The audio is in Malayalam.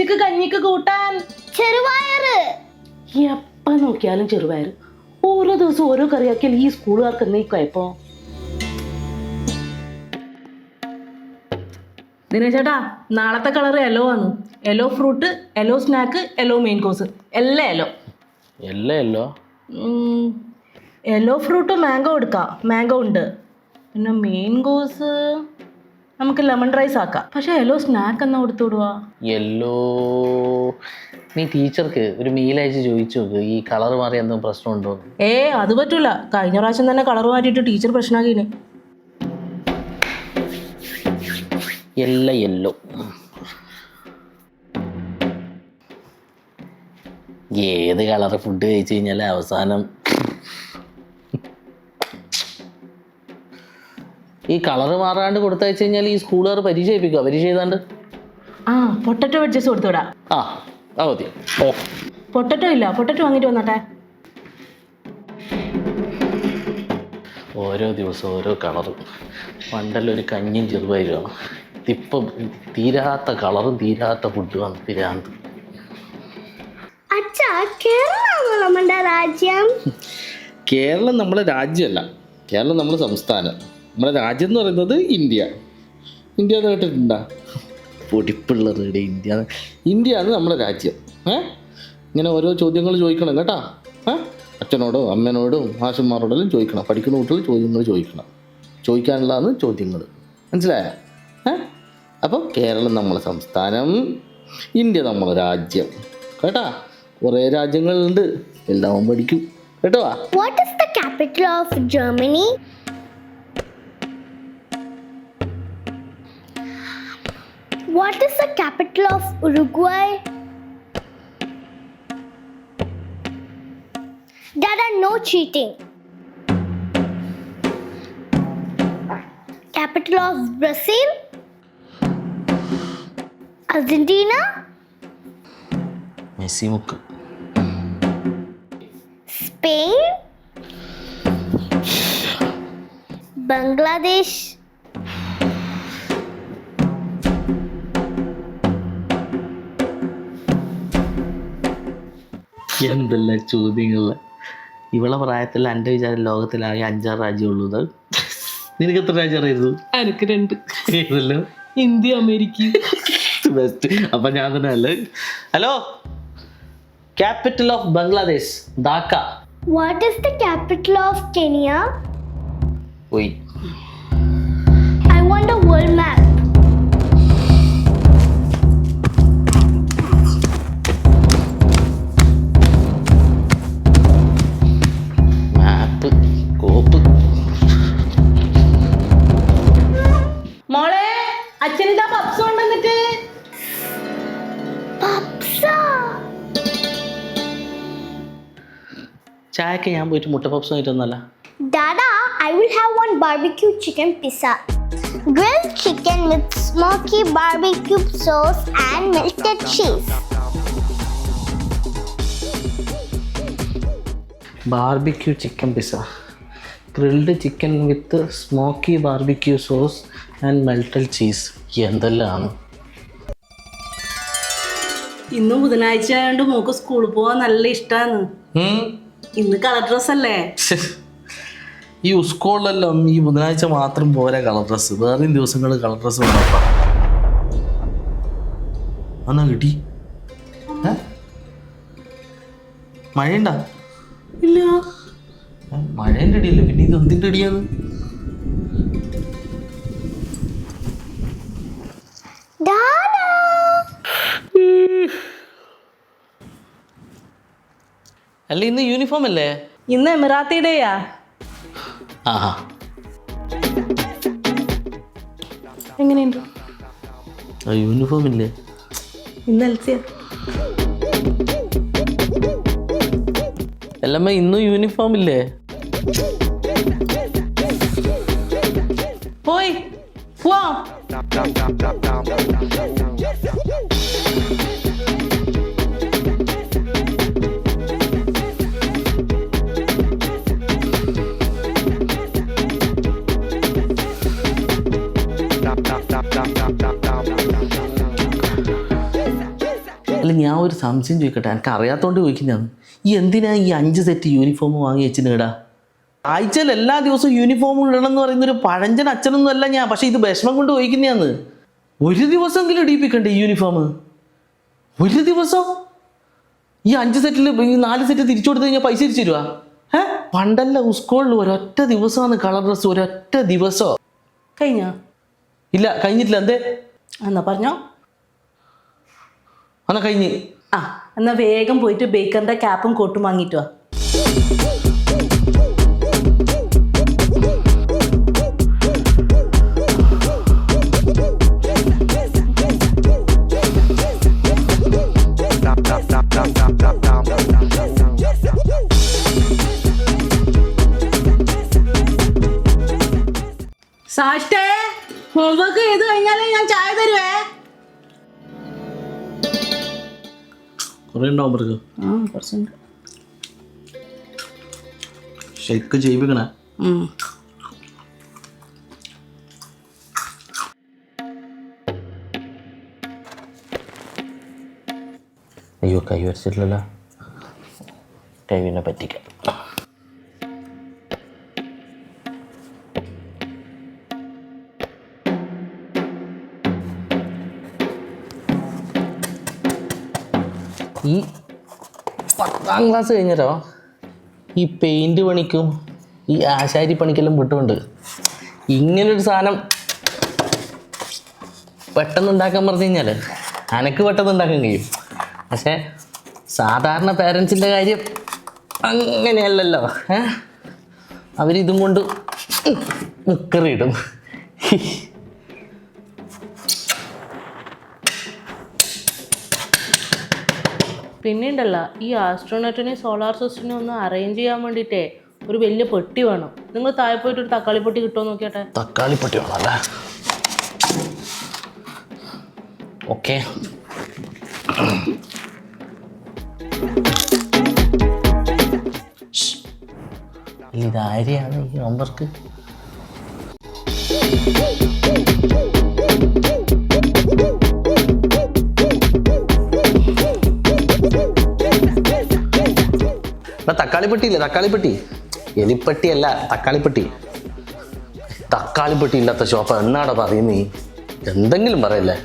ഉച്ചക്ക് കഞ്ഞിക്ക് കൂട്ടാൻ ചെറുപയറ്. എപ്പ നോക്കിയാലും ചെറുപയർ. ഓരോ ദിവസം ഓരോ കറിയാക്കിയാൽ ഈ സ്കൂളുകാർക്ക് എന്നീ കുഴപ്പം. ദിനേശേട്ടാ, നാളത്തെ കളർ യെല്ലോ ആണ്. Yellow fruit, yellow snack, yellow main course, എല്ലാം yellow. Yellow yellow fruit mango എടുക്കാം, മാംഗോ ഉണ്ട്. പിന്നെ മെയിൻ കോഴ്സ് നമുക്ക് ലെമൺ റൈസ് ആക്കാം. പക്ഷെ യെല്ലോ സ്നാക്ക് എന്നാ കൊടുത്തു വിടുവാ? യെല്ലോ നീ ടീച്ചർക്ക് ഒരു മെയിൽ അയച്ച് ചോദിച്ചു നോക്ക്, ഈ കളർ മാറി എന്തെങ്കിലും പ്രശ്നമുണ്ടോ? അത് പറ്റൂല. കഴിഞ്ഞ പ്രാവശ്യം തന്നെ കളർ മാറ്റിയിട്ട് ടീച്ചർ പ്രശ്നമാക്കിന്. യെല്ലോ ഏത് കളർ ഫുഡ് കഴിച്ചു കഴിഞ്ഞാൽ അവസാനം ഈ കളർ മാറാണ്ട് കൊടുത്തയച്ചു കഴിഞ്ഞാൽ ഈ സ്കൂളുകാർ പരീക്ഷ ചെയ്യിപ്പിക്കുക. പരീക്ഷ ചെയ്താണ്ട് പൊട്ടറ്റോ വെഡ്ജസ് കൊടുത്തുവിടാ. മതി. പൊട്ടറ്റോ ഇല്ല, പൊട്ടറ്റോ വാങ്ങിട്ട് വന്നട്ടെ. ഓരോ ദിവസം ഓരോ കളറും. പണ്ടല്ലൊരു കഞ്ഞിയും ചെറുപയറുമാണ്. ഇപ്പം തീരാത്ത കളറും തീരാത്ത ഫുഡുമാണ്. തീരാന്ത്. അച്ഛാ, കേരളമാണോ നമ്മുടെ രാജ്യം? കേരളം നമ്മുടെ രാജ്യമല്ല, കേരളം നമ്മുടെ സംസ്ഥാനം. നമ്മുടെ രാജ്യം എന്ന് പറയുന്നത് ഇന്ത്യ. ഇന്ത്യ എന്ന് കേട്ടിട്ടുണ്ടോ? പൊടിപ്പിള്ളറുടെ ഇന്ത്യ ആണ് നമ്മുടെ രാജ്യം. ഇങ്ങനെ ഓരോ ചോദ്യങ്ങൾ ചോദിക്കണം കേട്ടോ. അച്ഛനോടും അമ്മേനോടും മാഷന്മാരോടെല്ലാം ചോദിക്കണം. പഠിക്കുന്ന കുട്ടികൾ ചോദ്യങ്ങൾ ചോദിക്കണം. ചോദിക്കാനുള്ളതാണ് ചോദ്യങ്ങൾ. മനസ്സിലായോ? അപ്പം കേരളം നമ്മുടെ സംസ്ഥാനം, ഇന്ത്യ നമ്മുടെ രാജ്യം. കേട്ടാ, കുറേ രാജ്യങ്ങളുണ്ട്, എല്ലാം പഠിക്കും കേട്ടോ. What is the capital of Germany? What is the capital of Uruguay? Dada, no cheating. Capital of Brazil? Argentina? Messi മുക്ക്. Spain? Bangladesh? എന്തെല്ലാം ചോദ്യങ്ങളില്ല. ഇവളെ പ്രായത്തിൽ എൻ്റെ വിചാരം ലോകത്തിലാകെ 5-6 രാജ്യമുള്ളത്. നിനക്ക് എത്ര രാജ്യം അറിയായിരുന്നു? എനിക്ക് 2. ഏതല്ലോ? India, America. ബെസ്റ്റ്. അപ്പം ഞാൻ തന്നെ അല്ലേ. Hello, capital of Bangladesh Dhaka. What is the capital of Kenya? പോയി. I want a world map. മാപ്പ് കോപ്പ്. മോളെ, അച്ഛനിതാ പപ്സ് കൊണ്ടുവന്നിട്ട്. Papsa. ചായക്ക് ഞാൻ പോയിട്ട് മുട്ട puffs ആയിട്ടൊന്നല്ല. Dada, I will have one barbecue chicken pizza. Grilled chicken with smoky barbecue sauce and melted cheese. Barbecue chicken pizza, grilled chicken with smoky barbecue sauce and melted cheese. എന്തെല്ലാം. ഇന്ന് ബുധനാഴ്ച ആയതുകൊണ്ട് മോക്ക് സ്കൂളിൽ പോവാൻ നല്ല ഇഷ്ടമാണ്. ഇന്ന് കളർ ഡ്രസ് അല്ലേ? ഈ സ്കൂളിലെല്ലാം ഈ ബുധനാഴ്ച മാത്രം പോരാ കളർ ഡ്രസ്സ്. വേറെയും ദിവസങ്ങൾ കളർ ഡ്രസ്സ് വേണം. എന്നാ കിട്ടി? മഴയുണ്ടാ? ഇല്ല. മഴേൻ്റെ അടിയല്ലേ, പിന്നെ ഇത് എന്തിൻ്റെ അടിയാണ്? Dada. അല്ല, ഇന്ന് യൂണിഫോം അല്ലേ? ഇന്ന് എമിറാത്തി ഡേയാ. ആഹാ, എങ്ങനെയുണ്ട്? യൂണിഫോം ഇല്ലേ? ഇന്ന് എൽസിയ. എല്ലാമ്മ ഇന്നും യൂണിഫോം ഇല്ലേ? പോയി പോവാം. അല്ല ഞാൻ ഒരു സംശയം ചോദിക്കട്ടെ, എനിക്ക് അറിയാത്തോണ്ട് ചോദിക്കുന്നതാണ്. ഈ എന്തിനാ ഈ 5 സെറ്റ് യൂണിഫോം വാങ്ങി വെച്ചിട്ടാ? ആഴ്ചയിൽ എല്ലാ ദിവസവും യൂണിഫോം ഇടണം എന്ന് പറയുന്നൊരു പഴഞ്ചൻ അച്ഛനൊന്നും അല്ല ഞാൻ. പക്ഷെ ഇത് വിഷമം കൊണ്ട് ചോദിക്കുന്നതാണ്. ഒരു ദിവസമെങ്കിലും ഇടിപ്പിക്കണ്ടേ ഈ യൂണിഫോം? ഒരു ദിവസം ഈ 5 സെറ്റിൽ ഈ 4 സെറ്റ് തിരിച്ചു കൊടുത്തു കഴിഞ്ഞാൽ പൈസ തിരിച്ചു തരുവാ? പണ്ടല്ല സ്കൂളിൽ ഒരൊറ്റ ദിവസമാണ് കളർ ഡ്രസ്സ്, ഒരൊറ്റ ദിവസം. കഴിഞ്ഞോ? ഇല്ല കഴിഞ്ഞിട്ടില്ല. എന്തേ? എന്നാ പറഞ്ഞോ. എന്നാ കഴിഞ്ഞ്. എന്നാ വേഗം പോയിട്ട് ബേക്കറിന്റെ ക്യാപ്പും കോട്ടും വാങ്ങിയിട്ട് വാ. സാഷ്ടേ, ഹോംവർക്ക് ചെയ്ത് കഴിഞ്ഞാലേ ഞാൻ ചായ തരുവേ. കുറേ ഉണ്ടോ അവർക്ക്? കുറച്ചുണ്ട്. ഷെയ്ക്ക് ചെയ്യിപ്പിക്കണേ. അയ്യോ കൈ വരച്ചിട്ടില്ലല്ലോ, കൈവിനെ പറ്റിക്കാം. ഈ 10ാം ക്ലാസ് കഴിഞ്ഞല്ലോ ഈ പെയിൻറ് പണിക്കും ഈ ആശാരി പണിക്കെല്ലാം വിട്ടുകൊണ്ട് ഇങ്ങനൊരു സാധനം പെട്ടെന്ന് ഉണ്ടാക്കാൻ പറഞ്ഞു കഴിഞ്ഞാൽ അനക്ക് പെട്ടെന്ന് ഉണ്ടാക്കാൻ കഴിയും. പക്ഷേ സാധാരണ പേരൻസിൻ്റെ കാര്യം അങ്ങനെയല്ലല്ലോ. അവരിതും കൊണ്ട് മുക്കറിയിടും. പിന്നെ ഉണ്ടല്ല, ഈ ആസ്ട്രോനറ്റിനെ സോളാർ സിസ്റ്റത്തിനെ ഒന്ന് അറേഞ്ച് ചെയ്യാൻ വേണ്ടിയിട്ടേ ഒരു വലിയ പെട്ടി വേണം. നിങ്ങൾ താഴെ പോയിട്ട് ഒരു തക്കാളി പൊട്ടി കിട്ടുമോ നോക്കിയാട്ടെ. തക്കാളി പൊട്ടി വേണമല്ലേ? ഓക്കെ. ഇതാരെയാണ് ഈ ഹോംവർക്ക്? തക്കാളിപ്പെട്ടി ഇല്ലേ? തക്കാളിപ്പെട്ടി, എലിപ്പെട്ടിയല്ല തക്കാളിപ്പെട്ടി. തക്കാളിപ്പെട്ടി ഇല്ലാത്ത ഷോപ്പ് എന്നാടാ പറയുന്നേ? എന്തെങ്കിലും പറയല്ലേ?